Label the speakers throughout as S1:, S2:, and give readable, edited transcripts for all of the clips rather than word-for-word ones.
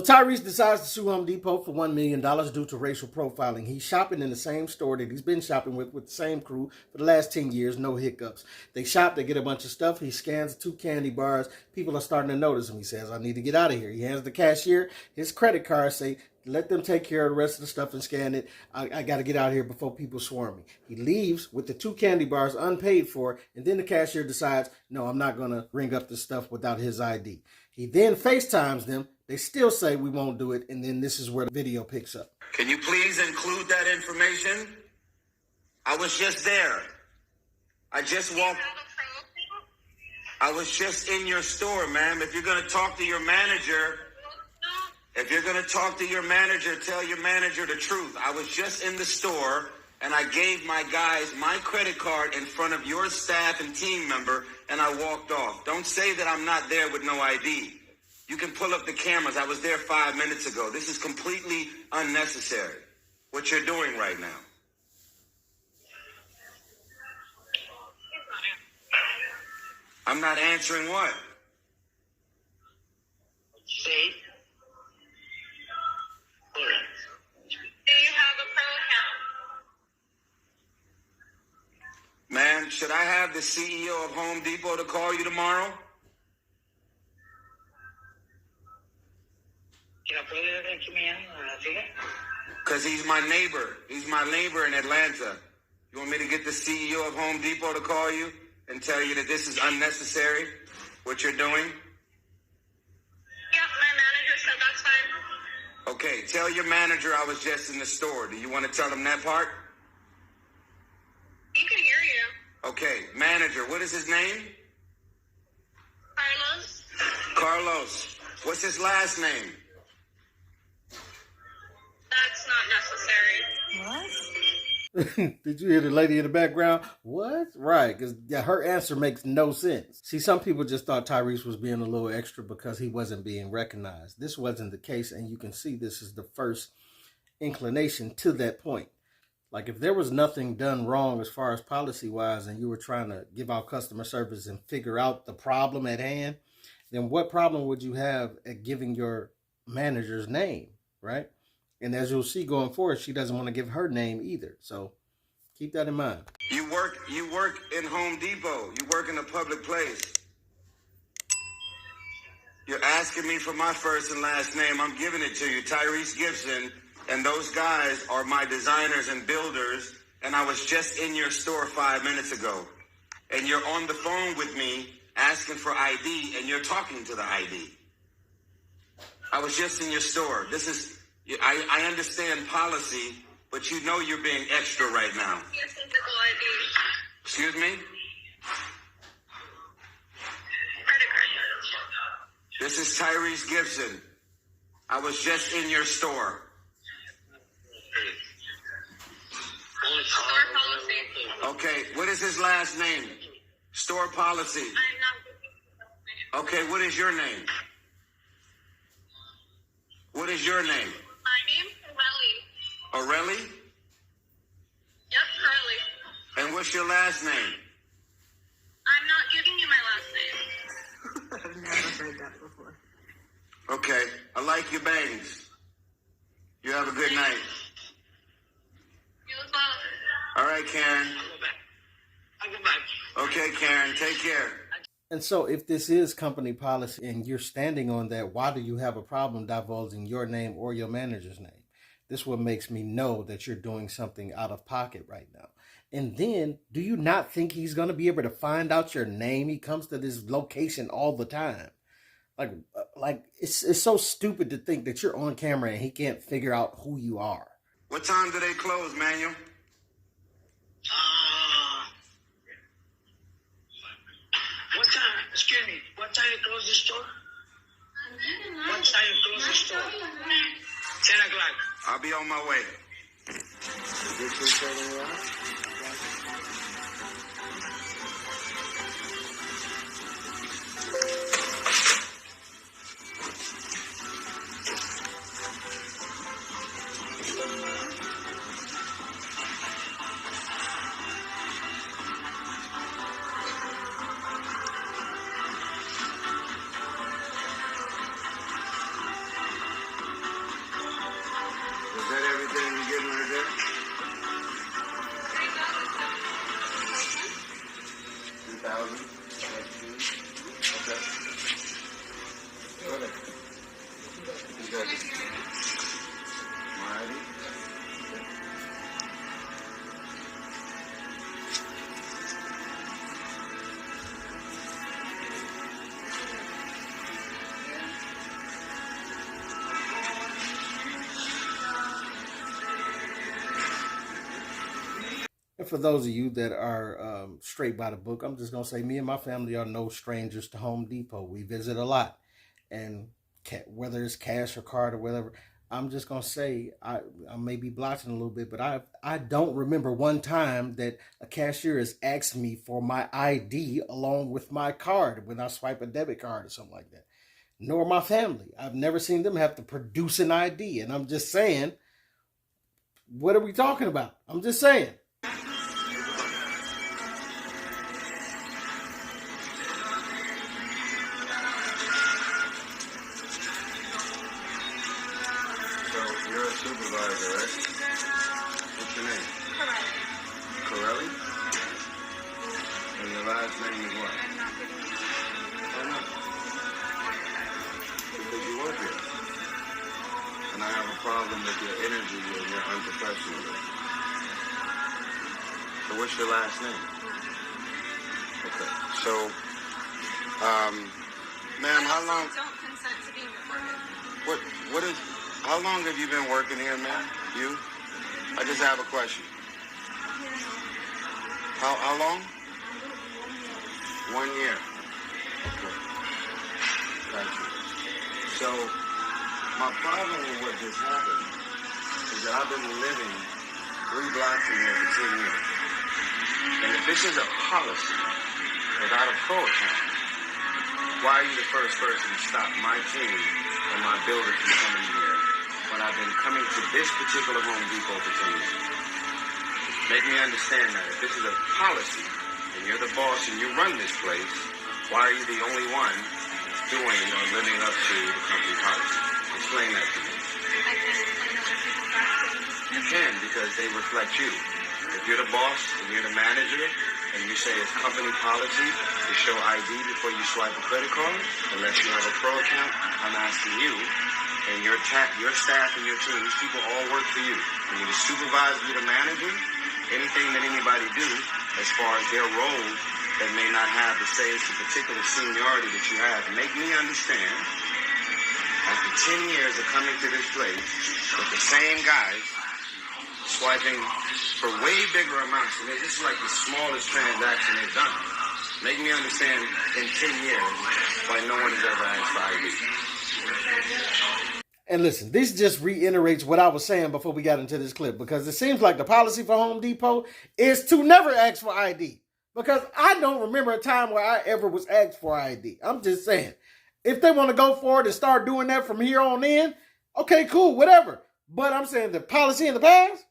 S1: Tyrese decides to sue Home Depot for $1 million due to racial profiling. He's shopping in the same store that he's been shopping with the same crew for the last 10 years, no hiccups. They shop, they get a bunch of stuff. He scans 2 candy bars. People are starting to notice him. He says, I need to get out of here. He hands the cashier his credit card, say, let them take care of the rest of the stuff and scan it. I got to get out of here before people swarm me. He leaves with the 2 candy bars unpaid for, and then the cashier decides, no, I'm not going to ring up the stuff without his ID. He then FaceTimes them. They still say we won't do it, and then this is where the video picks up.
S2: Can you please include that information? I was just there. I just walked. I was just in your store, ma'am. If you're going to talk to your manager, tell your manager the truth. I was just in the store, and I gave my guys my credit card in front of your staff and team member, and I walked off. Don't say that I'm not there with no ID. You can pull up the cameras. I was there 5 minutes ago. This is completely unnecessary, what you're doing right now. I'm not answering what?
S3: See? Do you have a pro account?
S2: Ma'am, should I have the CEO of Home Depot to call you tomorrow? Because he's my neighbor. He's my neighbor in Atlanta. You want me to get the CEO of Home Depot to call you and tell you that this is unnecessary, what you're doing?
S3: Yeah, my manager said that's fine.
S2: Okay, tell your manager I was just in the store. Do you want to tell him that part?
S3: He can hear you.
S2: Okay, manager, what is his name?
S3: Carlos?
S2: Carlos. What's his last name?
S3: That's not necessary.
S1: What? Did you hear the lady in the background? What? Right, because her answer makes no sense. See, some people just thought Tyrese was being a little extra because he wasn't being recognized. This wasn't the case, and you can see this is the first inclination to that point. Like, if there was nothing done wrong as far as policy-wise and you were trying to give out customer service and figure out the problem at hand, then what problem would you have at giving your manager's name, right? And as you'll see going forward, she doesn't want to give her name either. So keep that in mind.
S2: You work in Home Depot. You work in a public place. You're asking me for my first and last name. I'm giving it to you, Tyrese Gibson. And those guys are my designers and builders. And I was just in your store 5 minutes ago. And you're on the phone with me asking for ID, and you're talking to the ID. I was just in your store. I understand policy, but you know you're being extra right now.
S3: Your physical ID.
S2: Excuse me?
S3: Credit card.
S2: This is Tyrese Gibson. I was just in your store.
S3: Store policy.
S2: Okay, what is his last name? Store policy.
S3: I'm not giving you the last name.
S2: Okay, what is your name? What is your name?
S3: My name's Corelli.
S2: Aurelie?
S3: Yep, Corelli.
S2: And what's your last name?
S3: I'm not giving you my last name.
S4: I've never heard that before.
S2: Okay, I like your bangs. You have a good night.
S3: You as well.
S2: All right, Karen.
S3: I'll go back.
S2: Okay, Karen, take care.
S1: And so if this is company policy and you're standing on that, why do you have a problem divulging your name or your manager's name? This what makes me know that you're doing something out of pocket right now. And then, do you not think he's going to be able to find out your name? He comes to this location all the time. Like it's so stupid to think that you're on camera and he can't figure out who you are.
S2: What time do they close, Manuel?
S3: What time? Excuse me. What time you close the store? What time you close the store? 10 o'clock.
S2: I'll be on my way. seconds. My ID?
S1: And for those of you that are straight by the book, I'm just going to say me and my family are no strangers to Home Depot. We visit a lot. And whether it's cash or card or whatever, I'm just going to say I may be blotching a little bit, but I don't remember one time that a cashier has asked me for my ID along with my card when I swipe a debit card or something like that. Nor my family. I've never seen them have to produce an ID. And I'm just saying, what are we talking about? I'm just saying.
S2: You're a supervisor, right? What's your name? Corelli. And your last name is what? Oh, no. Because you work here. And I have a problem with your energy and your unprofessionalism. So what's your last name? Okay. So, ma'am, how long?
S4: Don't consent to being recorded.
S2: What is? How long have you been working here, ma'am? You? I just have a question. How long? 1 year. Okay. Gotcha. So, my problem with what just happened is that I've been living 3 blocks from here for 10 years. And if this is a policy without a pro account, why are you the first person to stop my team and my builder from coming here when I've been coming to this particular Home Depot for 10 years? Make me understand that. If this is a policy and you're the boss and you run this place, why are you the only one doing or living up to the company policy? Explain that to me.
S4: I can explain other people's actions.
S2: You can, because they reflect you. If you're the boss and you're the manager and you say it's company policy to show ID before you swipe a credit card, unless you have a pro account, I'm asking you and your staff and your team, these people all work for you. And you're the supervisor, you're the manager, anything that anybody do as far as their role that may not have to say it's a particular seniority that you have, make me understand, after 10 years of coming to this place with the same guys, swiping for way bigger amounts, and this is like the smallest transaction they've done. Make me understand in 10 years why no one has ever asked for ID.
S1: And listen, this just reiterates what I was saying before we got into this clip, because it seems like the policy for Home Depot is to never ask for ID. Because I don't remember a time where I ever was asked for ID. I'm just saying, if they want to go forward and start doing that from here on in, okay, cool, whatever. But I'm saying the policy in the past,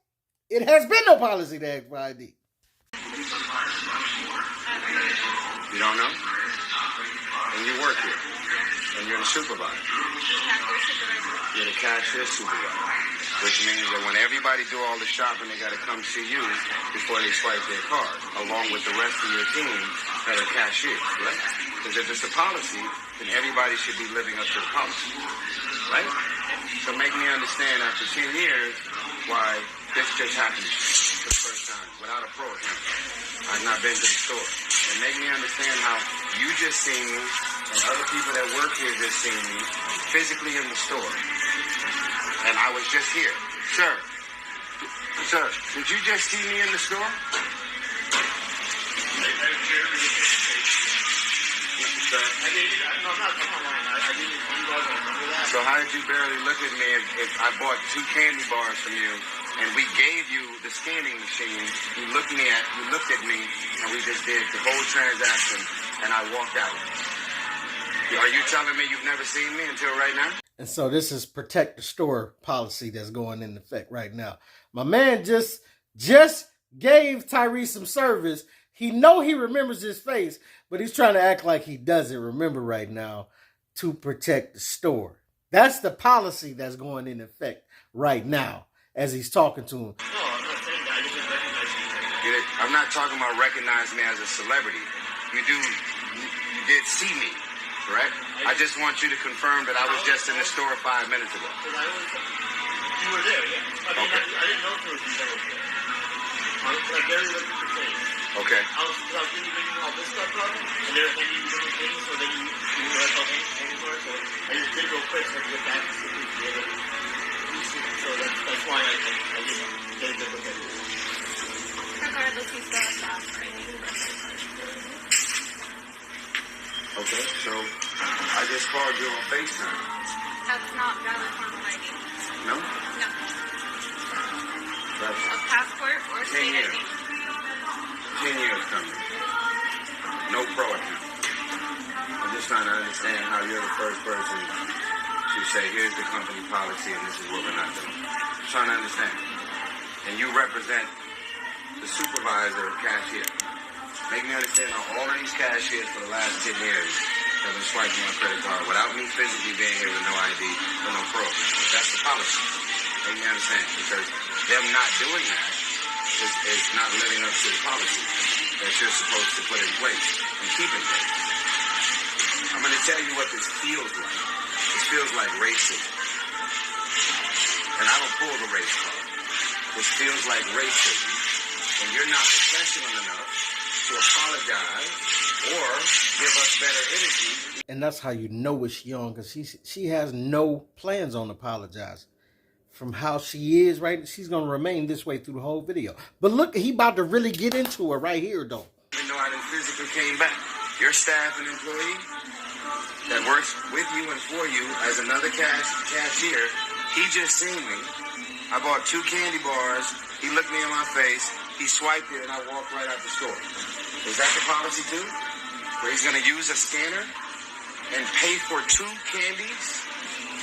S1: it has been no policy to ask for ID.
S2: You don't know? And you work here. And you're the supervisor. You're the cashier supervisor. Which means that when everybody do all the shopping, they got to come see you before they swipe their card, along with the rest of your team that are cashiers, right? Because if it's a policy, then everybody should be living up to the policy, right? So make me understand after 10 years why this just happened for the first time without a pro account. I've not been to the store. And make me understand how you just seen me and other people that work here just seen me physically in the store. And I was just here. Sir, did you just see me in the store? So how did you barely look at me if I bought 2 candy bars from you and we gave you the scanning machine, you looked at me, and we just did the whole transaction, and I walked out. Are you telling me you've never seen me until right now?
S1: And so this is protect the store policy that's going into effect right now. My man just gave Tyrese some service. He remembers his face, but he's trying to act like he doesn't remember right now to protect the store. That's the policy that's going in effect right now as he's talking to him.
S2: I'm not talking about recognizing me as a celebrity. You did see me. correct? I just want you to confirm that I was just in the store 5 minutes ago.
S3: You were there, yeah. I mean,
S2: Okay.
S3: I didn't know Tyrese was there. I barely looked at your face.
S2: Okay.
S3: I was really making all this stuff up, and they were handing you different things, so then you were like, okay, handing for it, so I just did real quick so I could get back to see if you had it. So that's why I didn't get a good look at it.
S4: Regardless, he's still a staff, right?
S2: Okay, so I just called you on FaceTime.
S4: That's not valid form of ID.
S2: No?
S4: No.
S2: That's
S4: A passport or
S2: 10
S4: state
S2: years.
S4: ID.
S2: 10 years coming. No pro account. I'm just trying to understand how you're the first person to say, here's the company policy and this is what we're not doing. I'm trying to understand. And you represent the supervisor of cashier. Make me understand how all of these cashiers for the last 10 years have been swiping my credit card without me physically being here with no ID or no pro. That's the policy. Make me understand. Because them not doing that is not living up to the policy that you're supposed to put in place and keep in place. I'm going to tell you what this feels like. This feels like racism. And I don't pull the race card. This feels like racism. And you're not professional enough to apologize or give us better energy.
S1: And that's how you know it's young, because she has no plans on apologizing. From how she is, right? She's going to remain this way through the whole video. But look, he about to really get into it right here, though.
S2: Even though I didn't physically came back, your staff and employee that works with you and for you as another cashier, he just seen me. I bought 2 candy bars. He looked me in my face. He swiped it, and I walked right out the store. Is that the policy too? Where he's going to use a scanner and pay for 2 candies,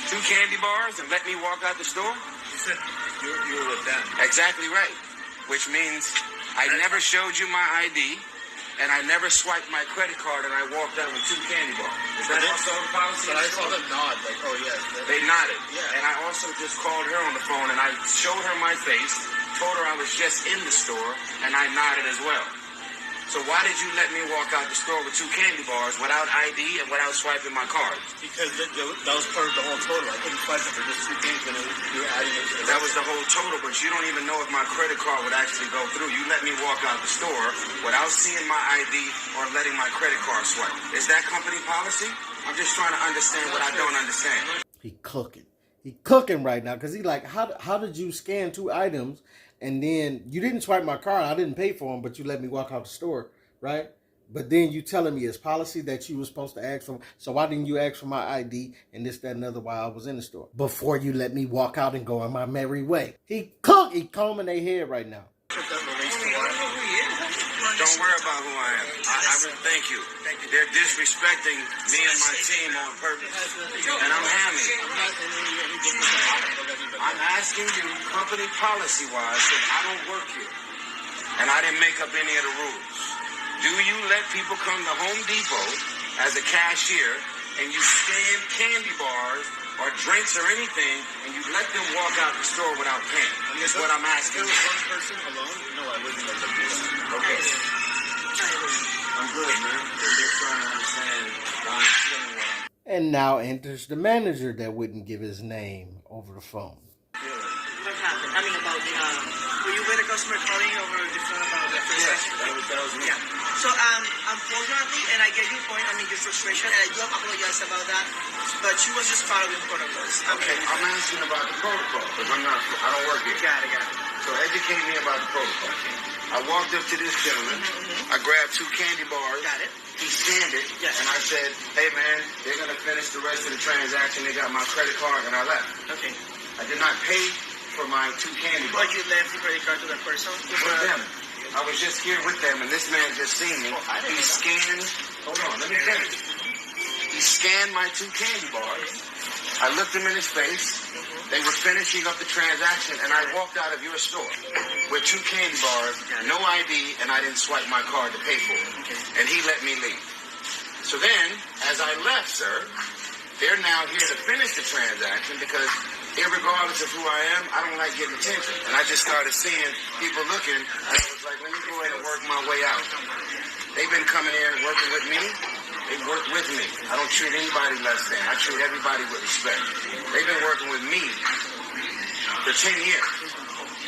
S2: 2 candy bars, and let me walk out the store?
S3: You said you were with them.
S2: Exactly right. Which means I never showed you my ID, and I never swiped my credit card, and I walked out with 2 candy bars. Is that also a policy?
S3: But I saw them nod, like, oh, yes.
S2: They nodded.
S3: Yeah.
S2: And I also just called her on the phone, and I showed her my face, told her I was just in the store, and I nodded as well. So why did you let me walk out the store with 2 candy bars without ID and without swiping my card?
S3: Because that was part of the whole total. I couldn't swipe it for just 2 things when you were adding it to the
S2: That was the whole total, but you don't even know if my credit card would actually go through. You let me walk out the store without seeing my ID or letting my credit card swipe. Is that company policy? I'm just trying to understand what I don't understand.
S1: He cooking. He cooking right now, because he like, how did you scan 2 items and then you didn't swipe my card? I didn't pay for them, but you let me walk out the store, right? But then you telling me it's policy that you were supposed to ask for. So why didn't you ask for my ID and this, that, and other while I was in the store before you let me walk out and go on my merry way? He combing their head right now.
S2: Don't worry about who I am. I really thank you. They're disrespecting me and my team on purpose. And I'm hammy. I'm asking you, company policy-wise, that I don't work here. And I didn't make up any of the rules. Do you let people come to Home Depot as a cashier and you scan candy bars or drinks or anything and you let them walk out the store without paying? That's what I'm asking.
S3: If it was one person alone, no, I wouldn't let them do that.
S2: Okay. I'm good, man. I'm just trying to understand why I'm feeling what I'm
S1: And now enters the manager that wouldn't give his name over the phone.
S5: What happened? I mean, about the, were you with a customer calling over the phone about the transaction?
S2: that was me.
S5: Yeah. So, unfortunately, and I get your point, I mean, your frustration, and I do apologize about that, but she was just following protocols.
S2: Okay, I'm asking about the protocol, because I don't work here.
S5: Got it.
S2: So educate me about the protocol. I walked up to this gentleman, I grabbed 2 candy bars.
S5: Got it.
S2: He scanned it,
S5: Yes.
S2: and I said, hey man, they're going to finish the rest of the transaction. They got my credit card, and I left.
S5: Okay.
S2: I did not pay for my 2 candy bars.
S5: But you left the credit card to that person?
S2: With them. I was just here with them, and this man just seen me. He scanned, hold on, let me finish. He scanned my 2 candy bars. I looked him in his face. They were finishing up the transaction, and I walked out of your store with 2 candy bars, no ID, and I didn't swipe my card to pay for it. And he let me leave. So then, as I left, sir, they're now here to finish the transaction because irregardless of who I am, I don't like getting attention. And I just started seeing people looking, and I was like, let me go ahead and work my way out. They've been coming in and working with me. They work with me. I don't treat anybody less than. I treat everybody with respect. They've been working with me for 10 years.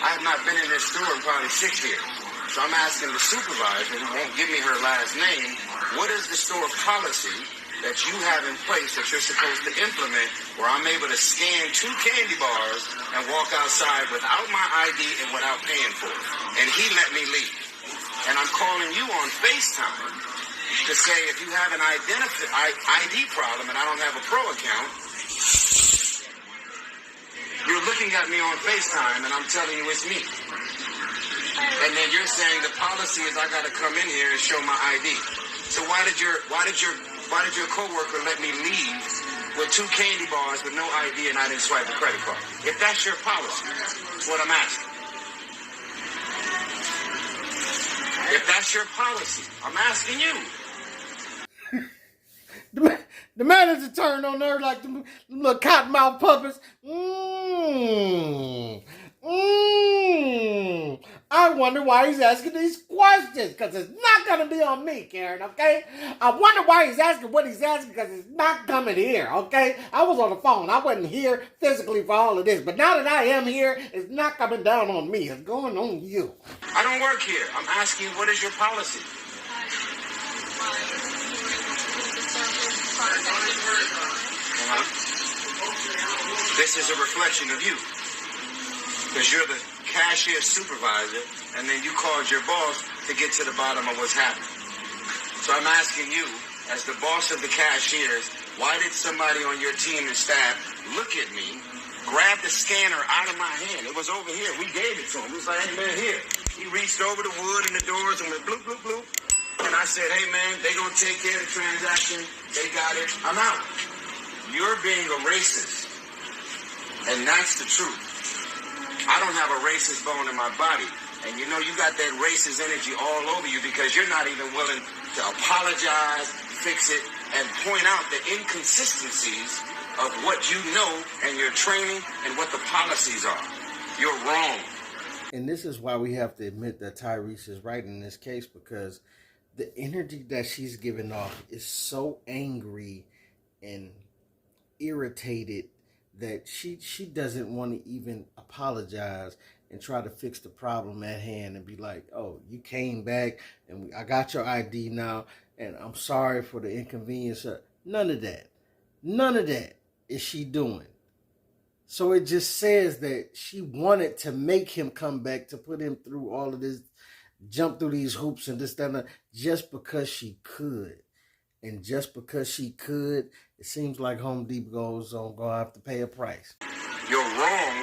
S2: I have not been in this store in probably 6 years. So I'm asking the supervisor, who won't give me her last name, what is the store policy that you have in place that you're supposed to implement where I'm able to scan 2 candy bars and walk outside without my ID and without paying for it? And he let me leave. And I'm calling you on FaceTime to say if you have an ID problem and I don't have a pro account, you're looking at me on FaceTime and I'm telling you it's me. And then you're saying the policy is I gotta come in here and show my ID. So why did your coworker let me leave with 2 candy bars with no ID and I didn't swipe a credit card? If that's your policy, that's what I'm asking. If that's your policy, I'm asking you.
S1: The manager turned on her like the little cottonmouth puppets. I wonder why he's asking these questions, because it's not going to be on me, Karen, okay? I wonder why he's asking what he's asking, because it's not coming here, okay? I was on the phone. I wasn't here physically for all of this, but now that I am here, it's not coming down on me. It's going on you.
S2: I don't work here. I'm asking you, what is your policy? This is a reflection of you. Because you're the cashier supervisor, and then you called your boss to get to the bottom of what's happening. So I'm asking you, as the boss of the cashiers, why did somebody on your team and staff look at me, grab the scanner out of my hand? It was over here. We gave it to him. He was like, hey, man, here. He reached over the wood and the doors and went bloop, bloop, bloop. And I said, hey, man, they going to take care of the transaction. They got it. I'm out. You're being a racist. And that's the truth. I don't have a racist bone in my body. And you know you got that racist energy all over you because you're not even willing to apologize, fix it, and point out the inconsistencies of what you know and your training and what the policies are. You're wrong.
S1: And this is why we have to admit that Tyrese is right in this case, because the energy that she's giving off is so angry and irritated that she doesn't want to even apologize and try to fix the problem at hand and be like, oh, you came back and I got your ID now and I'm sorry for the inconvenience. None of that. None of that is she doing. So it just says that she wanted to make him come back, to put him through all of this, jump through these hoops and this, that, and that, just because she could. And just because she could, it seems like Home Depot is going to have to pay a price.
S2: You're wrong,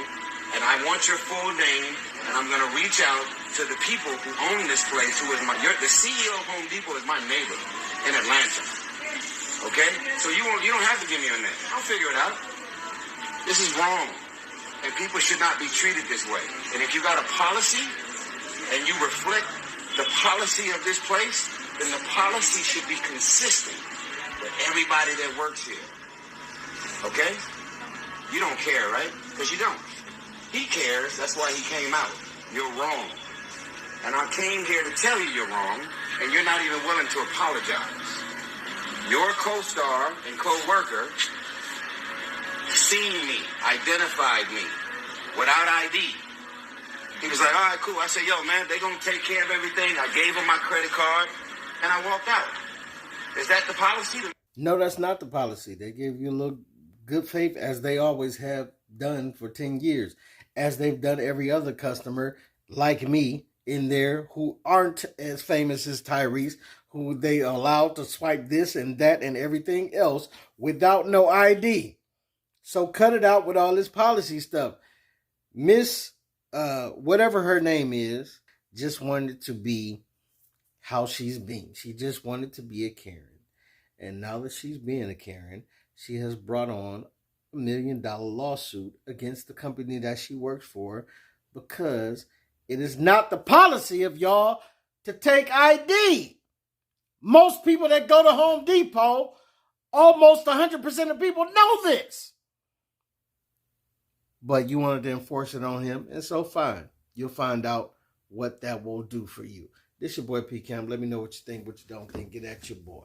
S2: and I want your full name, and I'm going to reach out to the people who own this place, who is the CEO of Home Depot is my neighbor in Atlanta. Okay? So you don't have to give me your name. I'll figure it out. This is wrong, and people should not be treated this way. And if you got a policy, and you reflect the policy of this place, then the policy should be consistent with everybody that works here. Okay? You don't care, right? Because you don't. He cares. That's why he came out. You're wrong. And I came here to tell you you're wrong, and you're not even willing to apologize. Your co-star and co-worker seen me, identified me, without ID. He was like, all right, cool. I said, yo, man, they going to take care of everything. I gave him my credit card, and I walked out. Is that the policy?
S1: No, that's not the policy. They give you a little good faith, as they always have done for 10 years, as they've done every other customer like me in there who aren't as famous as Tyrese, who they allowed to swipe this and that and everything else without no ID. So cut it out with all this policy stuff. Miss whatever her name is, just wanted to be how she's being. She just wanted to be a Karen. And now that she's being a Karen, she has brought on $1 million lawsuit against the company that she works for, because it is not the policy of y'all to take ID. Most people that go to Home Depot, almost 100% of people know this. But you wanted to enforce it on him, and so fine. You'll find out what that will do for you. This your boy P. Cam. Let me know what you think, what you don't think. Get at your boy.